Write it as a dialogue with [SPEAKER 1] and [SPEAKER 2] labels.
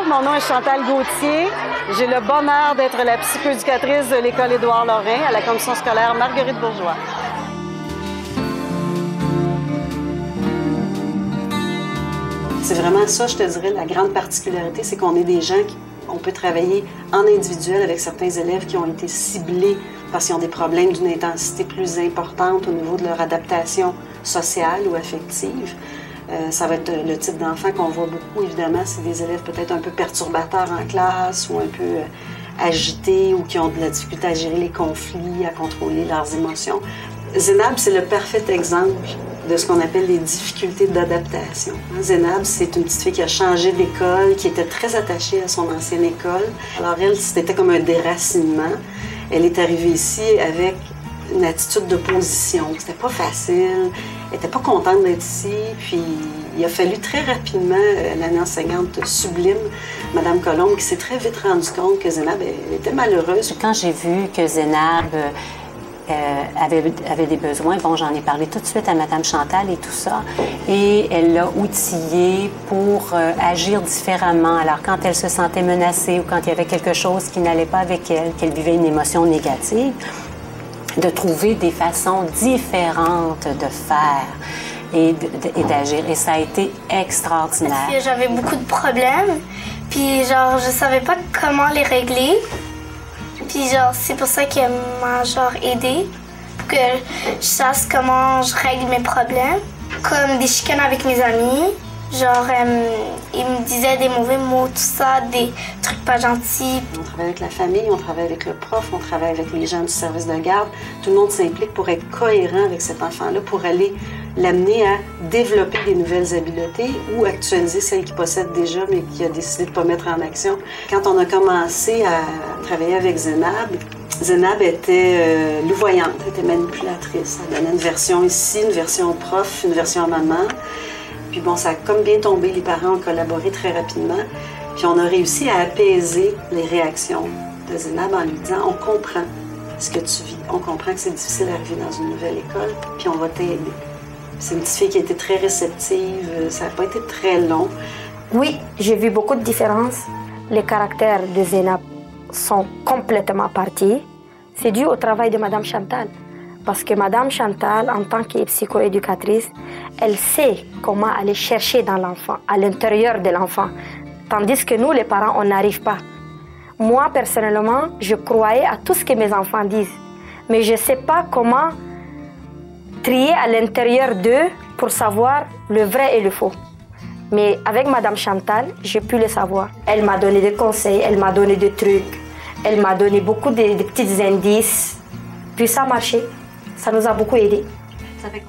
[SPEAKER 1] mon nom est Chantal Gauthier. J'ai le bonheur d'être la psychoéducatrice de l'école Édouard-Lorrain à la commission scolaire Marguerite-Bourgeois. C'est vraiment ça, je te dirais, la grande particularité, c'est qu'on est des gens on peut travailler en individuel avec certains élèves qui ont été ciblés parce qu'ils ont des problèmes d'une intensité plus importante au niveau de leur adaptation sociale ou affective. Ça va être le type d'enfant qu'on voit beaucoup, évidemment, c'est des élèves peut-être un peu perturbateurs en classe ou un peu agités ou qui ont de la difficulté à gérer les conflits, à contrôler leurs émotions. Zénab, c'est le parfait exemple de ce qu'on appelle les difficultés d'adaptation. Zénab, c'est une petite fille qui a changé d'école, qui était très attachée à son ancienne école. Alors elle, c'était comme un déracinement. Elle est arrivée ici avec une attitude d'opposition. C'était pas facile. Elle était pas contente d'être ici. Puis il a fallu très rapidement, l'année enseignante sublime, Mme Colombe, qui s'est très vite rendue compte que Zénab elle était malheureuse.
[SPEAKER 2] Quand j'ai vu que Zénab avait des besoins. Bon, j'en ai parlé tout de suite à Mme Chantal et tout ça. Et elle l'a outillée pour agir différemment. Alors, quand elle se sentait menacée ou quand il y avait quelque chose qui n'allait pas avec elle, qu'elle vivait une émotion négative, de trouver des façons différentes de faire et d'agir. Et ça a été extraordinaire.
[SPEAKER 3] Parce que j'avais beaucoup de problèmes, puis genre, je savais pas comment les régler. Puis genre, c'est pour ça qu'elle m'a genre aidée, pour que je sache comment je règle mes problèmes. Comme des chicanes avec mes amis, genre, ils me disaient des mauvais mots, tout ça, des trucs pas gentils.
[SPEAKER 1] On travaille avec la famille, on travaille avec le prof, on travaille avec les gens du service de garde. Tout le monde s'implique pour être cohérent avec cet enfant-là, pour aller l'amener à développer des nouvelles habiletés ou actualiser celles qu'il possède déjà, mais qu'il a décidé de ne pas mettre en action. Quand on a commencé à travailler avec Zénab, Zénab était louvoyante, elle était manipulatrice. Elle donnait une version ici, une version au prof, une version à maman. Puis bon, ça a comme bien tombé, les parents ont collaboré très rapidement. Puis on a réussi à apaiser les réactions de Zénab en lui disant « On comprend ce que tu vis, on comprend que c'est difficile d'arriver dans une nouvelle école, puis on va t'aider. » C'est une petite fille qui a été très réceptive, ça n'a pas été très long.
[SPEAKER 4] Oui, j'ai vu beaucoup de différences. Les caractères de Zénab sont complètement partis. C'est dû au travail de Mme Chantal. Parce que Mme Chantal, en tant que psychoéducatrice, elle sait comment aller chercher dans l'enfant, à l'intérieur de l'enfant. Tandis que nous, les parents, on n'arrive pas. Moi, personnellement, je croyais à tout ce que mes enfants disent. Mais je ne sais pas comment trier à l'intérieur d'eux pour savoir le vrai et le faux. Mais avec Mme Chantal, j'ai pu le savoir. Elle m'a donné des conseils, elle m'a donné des trucs, elle m'a donné beaucoup de petits indices. Puis ça a marché. Ça nous a beaucoup aidés.
[SPEAKER 1] Ça fait